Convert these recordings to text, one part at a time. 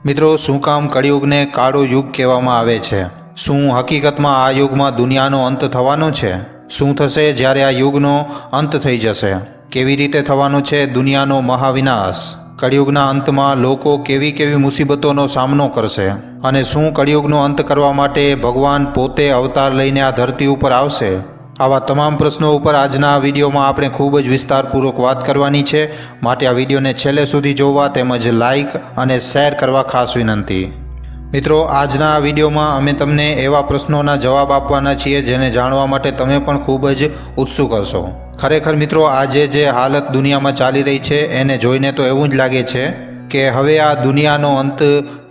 મિત્રો, શું કામ કળિયુગને કાળો યુગ કહેવામાં આવે છે? શું હકીકતમાં આ યુગમાં દુનિયાનો અંત થવાનો છે? શું થશે જ્યારે આ યુગનો અંત થઈ જશે? કેવી રીતે થવાનો છે દુનિયાનો મહાવિનાશ? કળિયુગના અંતમાં લોકો કેવી કેવી મુસીબતોનો સામનો કરશે? અને શું કળિયુગનો અંત કરવા માટે ભગવાન પોતે અવતાર લઈને આ ધરતી ઉપર આવશે? આવા તમામ પ્રશ્નો ઉપર આજના આ વિડીયોમાં આપણે ખૂબ જ વિસ્તારપૂર્વક વાત કરવાની છે. માટે આ વિડીયોને છેલ્લે સુધી જોવા તેમજ લાઇક અને શેર કરવા ખાસ વિનંતી. મિત્રો, આજના આ વિડીયોમાં અમે તમને એવા પ્રશ્નોના જવાબ આપવાના છીએ જેને જાણવા માટે તમે પણ ખૂબ જ ઉત્સુક હશો. ખરેખર મિત્રો, આજે જે હાલત દુનિયામાં ચાલી રહી છે એને જોઈને તો એવું જ લાગે છે કે હવે આ દુનિયાનો અંત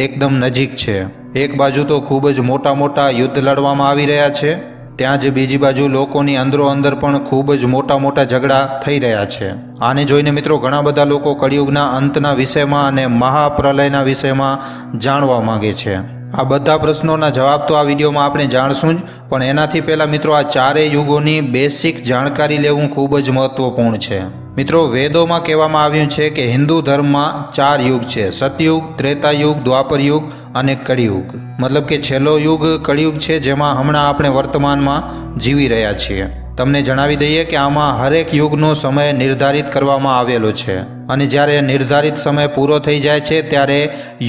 એકદમ નજીક છે. એક બાજુ તો ખૂબ જ મોટા મોટા યુદ્ધ લડવામાં આવી રહ્યા છે, ત્યાં જ બીજી બાજુ લોકોની અંદરો અંદર પણ ખૂબ જ મોટા મોટા ઝઘડા થઈ રહ્યા છે. આને જોઈને મિત્રો ઘણા બધા લોકો કળિયુગના અંતના વિષયમાં અને મહાપ્રલયના વિષયમાં જાણવા માંગે છે. આ બધા પ્રશ્નોના જવાબ તો આ વિડીયોમાં આપણે જાણશું જ, પણ એનાથી પહેલાં મિત્રો આ ચારેય યુગોની બેસિક જાણકારી લેવું ખૂબ જ મહત્વપૂર્ણ છે. મિત્રો, વેદોમાં કહેવામાં આવ્યું છે કે હિન્દુ ધર્મમાં 4 યુગ છે: સતયુગ, ત્રેતાયુગ, દ્વાપરયુગ અને કળિયુગ. મતલબ કે છેલ્લો યુગ કળિયુગ છે, જેમાં હમણાં આપણે વર્તમાનમાં જીવી રહ્યા છીએ. તમને જણાવી દઈએ કે આમાં હરેક યુગનો સમય નિર્ધારિત કરવામાં આવેલો છે, અને જ્યારે નિર્ધારિત સમય પૂરો થઈ જાય છે ત્યારે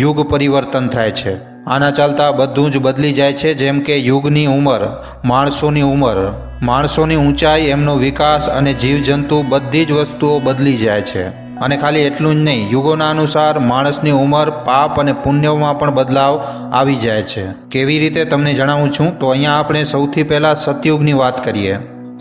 યુગ પરિવર્તન થાય છે. આના ચાલતા બધું જ બદલી જાય છે, જેમ કે યુગની ઉંમર, માણસોની ઉંમર, માણસોની ઊંચાઈ, એમનો વિકાસ અને જીવજંતુ બધી જ વસ્તુઓ બદલી જાય છે. અને ખાલી એટલું જ નહીં, યુગોના અનુસાર માણસની ઉંમર, પાપ અને પુણ્યમાં પણ બદલાવ આવી જાય છે. કેવી રીતે તમને જણાવું છું. તો અહીંયા આપણે સૌથી પહેલાં સતયુગની વાત કરીએ.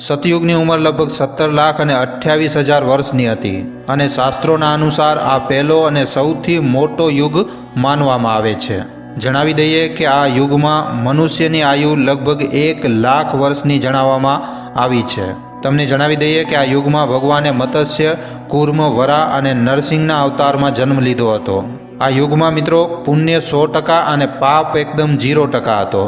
સતયુગની ઉંમર લગભગ 17,28,000 વર્ષની હતી, અને શાસ્ત્રોના અનુસાર આ પહેલો અને સૌથી મોટો યુગ માનવામાં આવે છે. જણાવી દઈએ કે આ યુગમાં મનુષ્યની આયુ લગભગ 1,00,000 વર્ષની જણાવવામાં આવી છે. તમને જણાવી દઈએ કે આ યુગમાં ભગવાને મત્સ્ય, કૂર્મ, વરા અને નરસિંહના અવતારમાં જન્મ લીધો હતો. આ યુગમાં મિત્રો પુણ્ય 100% અને પાપ એકદમ 0% હતો.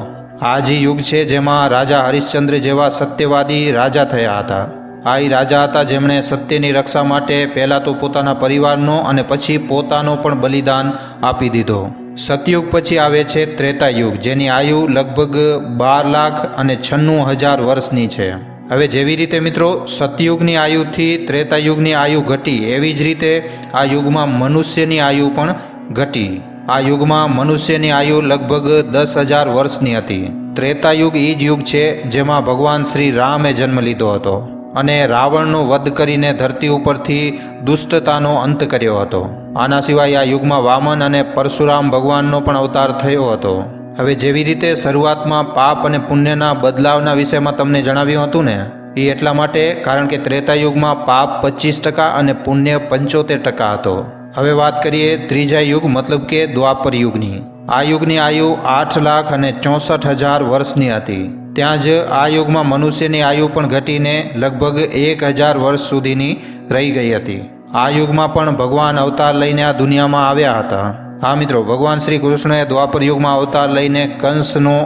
આ જ યુગ છે જેમાં રાજા હરિશ્ચંદ્ર જેવા સત્યવાદી રાજા થયા હતા. આ રાજા હતા જેમણે સત્યની રક્ષા માટે પહેલાં તો પોતાના પરિવારનો અને પછી પોતાનો પણ બલિદાન આપી દીધો. સતયુગ પછી આવે છે ત્રેતાયુગ, જેની આયુ લગભગ 12,96,000 વર્ષની છે. હવે જેવી રીતે મિત્રો સતયુગની આયુથી ત્રેતાયુગની આયુ ઘટી, એવી જ રીતે આ યુગમાં મનુષ્યની આયુ પણ ઘટી. આ યુગમાં મનુષ્યની આયુ લગભગ 10,000 વર્ષની હતી. ત્રેતાયુગ એ જ યુગ છે જેમાં ભગવાન શ્રી રામે જન્મ લીધો હતો અને રાવણનો વધ કરીને ધરતી ઉપરથી દુષ્ટતાનો અંત કર્યો હતો. આના સિવાય આ યુગમાં વામન અને પરશુરામ ભગવાનનો પણ અવતાર થયો હતો. હવે જેવી રીતે શરૂઆતમાં પાપ અને પુણ્યના બદલાવના વિષયમાં તમને જણાવ્યું હતું ને, એ એટલા માટે કારણ કે ત્રેતાયુગમાં પાપ 25% અને પુણ્ય 75% હતો. હવે વાત કરીએ ત્રીજા યુગ મતલબ કે દ્વાપર યુગની. આ યુગની આયુ 8,64,000 વર્ષની હતી. ત્યાં જ આ યુગમાં મનુષ્યની આયુ પણ ઘટીને લગભગ 1,000 વર્ષ સુધીની રહી ગઈ હતી. આ યુગમાં પણ ભગવાન અવતાર લઈને આ દુનિયામાં આવ્યા હતા. હા મિત્રો, ભગવાન શ્રી કૃષ્ણએ દ્વાપર યુગમાં અવતાર લઈને કંસનો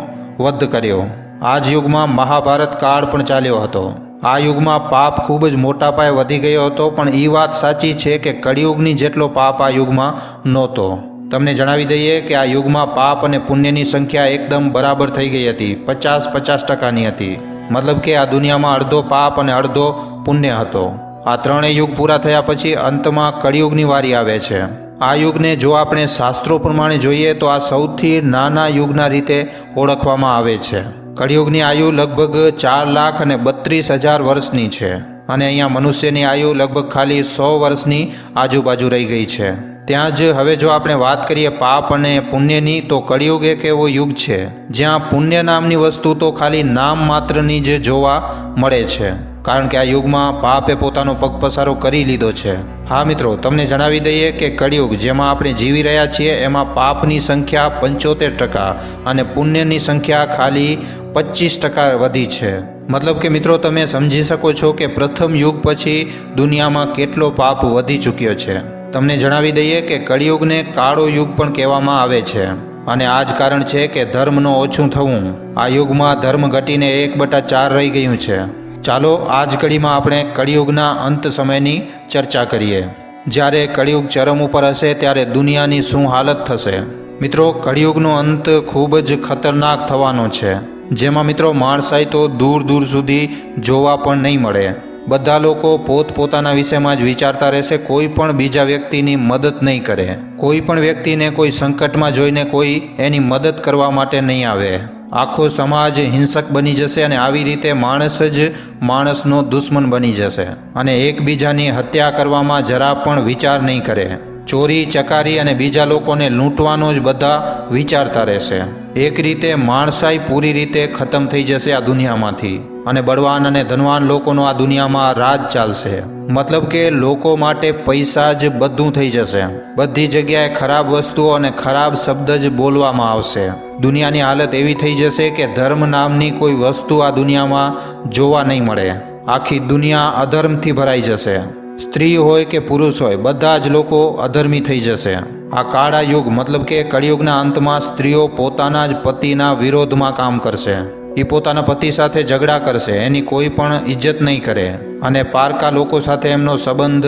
વધ કર્યો. આ જ યુગમાં મહાભારત કાળ પણ ચાલ્યો હતો. આ યુગમાં પાપ ખૂબ જ મોટા પાયે વધી ગયો હતો, પણ એ વાત સાચી છે કે કળિયુગની જેટલો પાપ આ યુગમાં નહોતો. તમને જણાવી દઈએ કે આ યુગમાં પાપ અને પુણ્યની સંખ્યા એકદમ બરાબર થઈ ગઈ હતી, 50-50%ની હતી. મતલબ કે આ દુનિયામાં અડધો પાપ અને અડધો પુણ્ય હતો. આ ત્રણેય યુગ પૂરા થયા પછી અંતમાં કળિયુગની વારી આવે છે. આ યુગને જો આપણે શાસ્ત્રો પ્રમાણે જોઈએ તો આ સૌથી નાના યુગના રીતે ઓળખવામાં આવે છે. કળિયુગની આયુ લગભગ 4,32,000 વર્ષની છે, અને અહીંયા મનુષ્યની આયુ લગભગ ખાલી 100 વર્ષની આજુબાજુ રહી ગઈ છે. ત્યાં જ હવે જો આપણે વાત કરીએ પાપ અને પુણ્યની, તો કળિયુગ એક એવો યુગ છે જ્યાં પુણ્ય નામની વસ્તુ તો ખાલી નામ માત્રની જ જોવા મળે છે, કારણ કે આ યુગમાં પાપે પોતાનો પગપસારો કરી લીધો છે. હા મિત્રો, તમને જણાવી દઈએ કે કળિયુગ જેમાં આપણે જીવી રહ્યા છીએ એમાં પાપની સંખ્યા 75% અને પુણ્યની સંખ્યા ખાલી 25% વધી છે. મતલબ કે મિત્રો તમે સમજી શકો છો કે પ્રથમ યુગ પછી દુનિયામાં કેટલો પાપ વધી ચૂક્યો છે. તમને જણાવી દઈએ કે કળિયુગને કાળો યુગ પણ કહેવામાં આવે છે, અને આ જ કારણ છે કે ધર્મનું ઓછું થવું. આ યુગમાં ધર્મ ઘટીને 1/4 રહી ગયું છે. ચાલો આ જ કડીમાં આપણે કળિયુગના અંત સમયની ચર્ચા કરીએ. જ્યારે કળિયુગ ચરમ ઉપર હશે ત્યારે દુનિયાની શું હાલત થશે. મિત્રો, કળિયુગનો અંત ખૂબ જ ખતરનાક થવાનો છે, જેમાં મિત્રો માણસાઈ તો દૂર દૂર સુધી જોવા પણ નહીં મળે. બધા લોકો પોતપોતાના વિષયમાં જ વિચારતા રહેશે. કોઈ પણ બીજા વ્યક્તિની મદદ નહીં કરે. કોઈ પણ વ્યક્તિને કોઈ સંકટમાં જોઈને કોઈ એની મદદ કરવા માટે નહીં આવે. આખો સમાજ હિંસક બની જશે અને આવી રીતે માણસ જ માણસનો દુશ્મન બની જશે અને એકબીજાની હત્યા કરવામાં જરા પણ વિચાર નહીં કરે. ચોરી ચકારી અને બીજા લોકોને લૂંટવાનો જ બધા વિચારતા રહેશે. એક રીતે માણસાઈ પૂરી રીતે ખતમ થઈ જશે આ દુનિયામાંથી અને બળવાન અને ધનવાન લોકોનો આ દુનિયામાં રાજ ચાલશે. મતલબ કે લોકો માટે પૈસા જ બધું થઈ જશે. બધી જગ્યાએ ખરાબ વસ્તુઓ અને ખરાબ શબ્દ જ બોલવામાં આવશે. દુનિયાની હાલત એવી થઈ જશે કે ધર્મ નામની કોઈ વસ્તુ આ દુનિયામાં જોવા નહીં મળે. આખી દુનિયા અધર્મથી ભરાઈ જશે. સ્ત્રી હોય કે પુરુષ હોય, બધા જ લોકો અધર્મી થઈ જશે. આ કાળા યુગ મતલબ કે કળિયુગના અંતમાં સ્ત્રીઓ પોતાના જ પતિના વિરોધમાં કામ કરશે. એ પોતાના પતિ સાથે ઝઘડા કરશે, એની કોઈ પણ ઇજ્જત નહીં કરે અને પારકા લોકો સાથે એમનો સંબંધ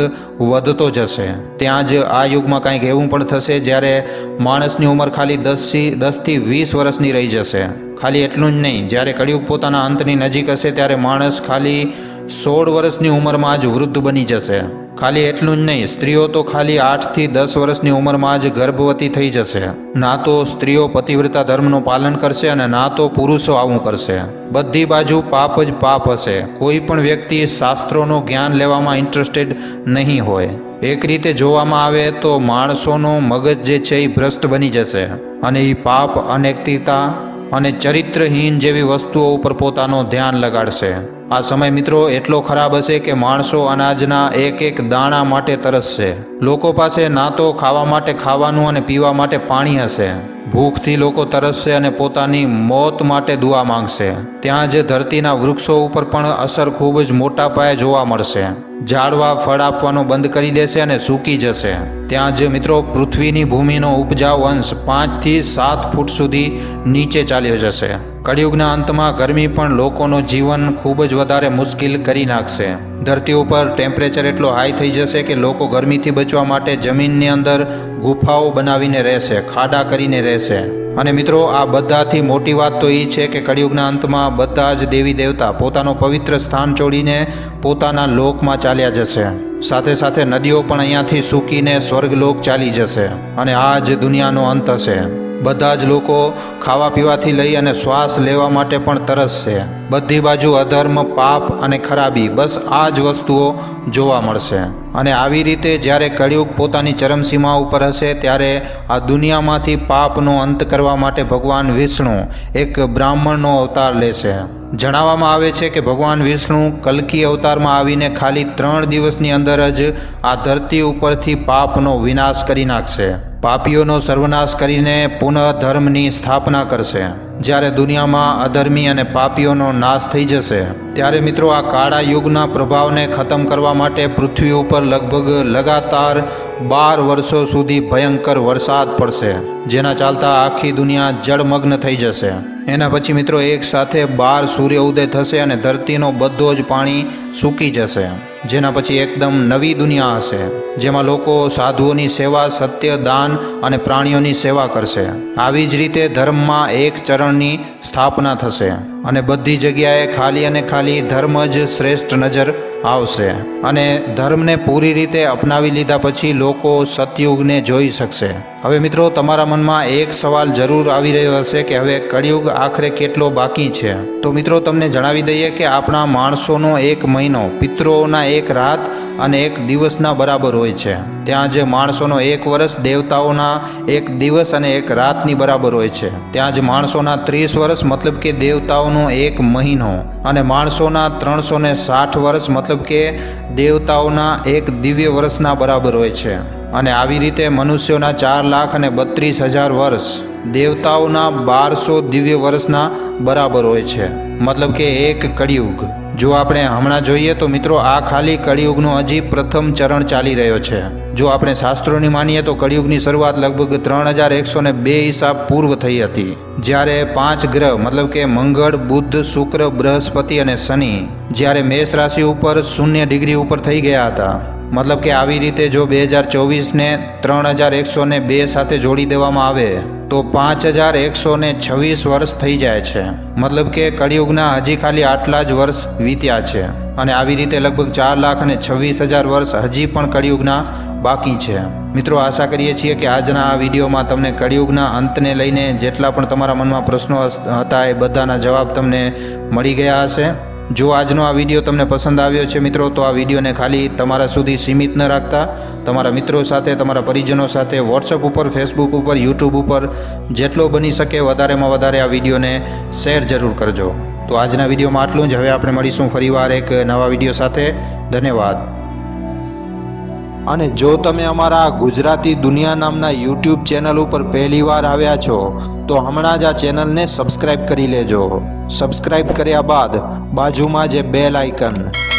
વધતો જશે. ત્યાં જ આ યુગમાં કંઈક એવું પણ થશે જ્યારે માણસની ઉંમર ખાલી 10થી 20 વર્ષની રહી જશે. ખાલી એટલું જ નહીં, જ્યારે કળિયુગ પોતાના અંતની નજીક હશે ત્યારે માણસ ખાલી 16 વર્ષની ઉંમરમાં જ વૃદ્ધ બની જશે. ખાલી એટલું જ નહીં, સ્ત્રીઓ તો ખાલી 8થી 10 વર્ષની ઉંમરમાં જ ગર્ભવતી થઈ જશે. ના તો સ્ત્રીઓ પતિવ્રતા ધર્મનું પાલન કરશે અને ના તો પુરુષો આવું કરશે. બધી બાજુ પાપ જ પાપ હશે. કોઈ પણ વ્યક્તિ શાસ્ત્રોનું જ્ઞાન લેવામાં ઇન્ટરેસ્ટેડ નહીં હોય. એક રીતે જોવામાં આવે તો માણસોનો મગજ જે છે એ ભ્રષ્ટ બની જશે અને એ પાપ, અનૈતિકતા અને ચરિત્રહીન જેવી વસ્તુઓ ઉપર પોતાનું ધ્યાન લગાડશે. આ સમય મિત્રો એટલો ખરાબ હશે કે માણસો અનાજના એક એક દાણા માટે તરસશે. લોકો પાસે ના તો ખાવા માટે ખાવાનું અને પીવા માટે પાણી હશે. ભૂખથી લોકો તરસશે અને પોતાની મોત માટે દુઆ માંગશે. ત્યાં જ ધરતીના વૃક્ષો ઉપર પણ અસર ખૂબ જ મોટા પાયે જોવા મળશે. ઝાડવા ફળ આપવાનું બંધ કરી દેશે અને સૂકી જશે. ત્યાં જ મિત્રો પૃથ્વીની ભૂમિનો ઉપજાઉ અંશ 5 થી 7 ફૂટ સુધી નીચે ચાલ્યો જશે. કળિયુગના અંતમાં ગરમી પણ લોકોનું જીવન ખૂબ જ વધારે મુશ્કેલ કરી નાખશે. ધરતી ઉપર ટેમ્પરેચર એટલો હાઈ થઈ જશે કે લોકો ગરમીથી બચવા માટે જમીનની અંદર ગુફાઓ બનાવીને રહેશે, ખાડા કરીને રહેશે. અને મિત્રો, આ બધાથી મોટી વાત તો એ છે કે કળિયુગના અંતમાં બધા જ દેવી દેવતા પોતાનું પવિત્ર સ્થાન છોડીને પોતાના લોકમાં ચાલ્યા જશે. સાથે સાથે નદીઓ પણ અહીંયાથી સૂકીને સ્વર્ગલોક ચાલી જશે અને આ જ દુનિયાનો અંત હશે. બધા જ લોકો ખાવા પીવાથી લઈ અને શ્વાસ લેવા માટે પણ તરસશે. બધી બાજુ અધર્મ, પાપ અને ખરાબી, બસ આ જ વસ્તુઓ જોવા મળશે. અને આવી રીતે જ્યારે કળિયુગ પોતાની ચરમસીમા ઉપર હશે ત્યારે આ દુનિયામાંથી પાપનો અંત કરવા માટે ભગવાન વિષ્ણુ એક બ્રાહ્મણનો અવતાર લેશે. જણાવવામાં આવે છે કે ભગવાન વિષ્ણુ કલ્કી અવતારમાં આવીને ખાલી 3 દિવસની અંદર જ આ ધરતી ઉપરથી પાપનો વિનાશ કરી નાખશે. પાપીઓનો સર્વનાશ કરીને પુનઃ ધર્મની સ્થાપના કરશે. જ્યારે દુનિયામાં અધર્મી અને પાપીઓનો નાશ થઈ જશે ત્યારે મિત્રો આ કાળા યુગના પ્રભાવને ખતમ કરવા માટે પૃથ્વી ઉપર લગભગ લગાતાર 12 વર્ષો સુધી ભયંકર વરસાદ પડશે, જેના ચાલતા આખી દુનિયા જળમગ્ન થઈ જશે. એના પછી મિત્રો એક સાથે 12 સૂર્ય ઉદય થશે અને ધરતીનો બધો જ પાણી સૂકી જશે. જેના પછી એકદમ નવી દુનિયા હશે જેમાં લોકો સાધુઓની સેવા, સત્ય, દાન અને પ્રાણીઓની સેવા કરશે. આવી જ રીતે ધર્મમાં એક ચરણની સ્થાપના થશે અને બધી જગ્યાએ ખાલી અને ખાલી ધર્મ જ શ્રેષ્ઠ નજર આવશે. અને ધર્મને પૂરી રીતે અપનાવી લીધા પછી લોકો સતયુગને જોઈ શકશે. હવે મિત્રો, તમારા મનમાં એક સવાલ જરૂર આવી રહ્યો હશે કે હવે કળિયુગ આખરે કેટલો બાકી છે? તો મિત્રો, તમને જણાવી દઈએ કે આપણા માણસોનો એક મહિનો પિતૃઓના એક રાત અને એક દિવસના બરાબર હોય છે. ત્યાં જ માણસોનો 1 વર્ષ દેવતાઓના 1 દિવસ અને 1 રાતની બરાબર હોય છે. ત્યાં જ માણસોના 30 વર્ષ મતલબ કે દેવતાઓનો 1 મહિનો અને માણસોના 360 વર્ષ મતલબ કે દેવતાઓના 1 દિવ્ય વર્ષના બરાબર હોય છે. અને આવી રીતે મનુષ્યોના 4,32,000 વર્ષ દેવતાઓના 1200 દિવ્ય વર્ષના બરાબર હોય છે. મતલબ કે એક કળિયુગ. જો આપણે હમણાં જોઈએ તો મિત્રો આ ખાલી કળિયુગનો હજી પ્રથમ ચરણ ચાલી રહ્યો છે. જો આપણે શાસ્ત્રોની માનીએ તો કળિયુગની શરૂઆત લગભગ 3102 ઈસા પૂર્વ થઈ હતી, જ્યારે 5 ગ્રહ મતલબ કે મંગળ, બુધ, શુક્ર, બૃહસ્પતિ અને શનિ જ્યારે મેષ રાશિ ઉપર 0 ડિગ્રી ઉપર થઈ ગયા હતા. મતલબ કે આવી રીતે જો 2024ને 3102 સાથે જોડી દેવામાં આવે તો 5126 વર્ષ થઈ જાય છે. મતલબ કે કળિયુગના હજી ખાલી આટલા જ વર્ષ વીત્યા છે અને આવી રીતે લગભગ 4,26,000 વર્ષ હજી પણ કળિયુગના બાકી છે. મિત્રો, આશા કરીએ છીએ કે આજના આ વિડીયોમાં તમને કળિયુગના અંતને લઈને જેટલા પણ તમારા મનમાં પ્રશ્નો હતા એ બધાના જવાબ તમને મળી ગયા હશે. જો આજનો આ વિડીયો તમને પસંદ આવ્યો છે મિત્રો, તો આ વિડીયોને ખાલી તમારા સુધી સીમિત ન રાખતા તમારા મિત્રો સાથે, તમારા પરિજનો સાથે, વોટ્સઅપ ઉપર, ફેસબુક ઉપર, યુટ્યુબ ઉપર જેટલો બની શકે વધારેમાં વધારે આ વિડીયોને શેર જરૂર કરજો. તો આજના વિડીયોમાં આટલું જ. હવે આપણે મળીશું ફરીવાર એક નવા વિડીયો સાથે. ધન્યવાદ. અને જો તમે અમારા ગુજરાતી દુનિયા નામના યુટ્યુબ ચેનલ ઉપર પહેલીવાર આવ્યા છો તો હમણાં જ આ ચેનલને સબસ્ક્રાઇબ કરી લેજો. સબસ્ક્રાઇબ કર્યા બાદ બાજુમાં જે બેલ આઇકન,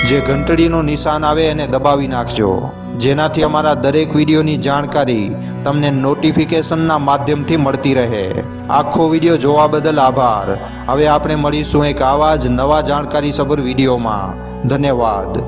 જે ઘંટડીનું નિશાન આવે એને દબાવી નાખજો, જેનાથી અમારા દરેક વિડીયોની જાણકારી તમને નોટિફિકેશનના માધ્યમથી મળતી રહે. આખો વિડીયો જોવા બદલ આભાર. હવે આપણે મળીશું એક આવા જ નવા જાણકારીસભર વિડીયોમાં. ધન્યવાદ.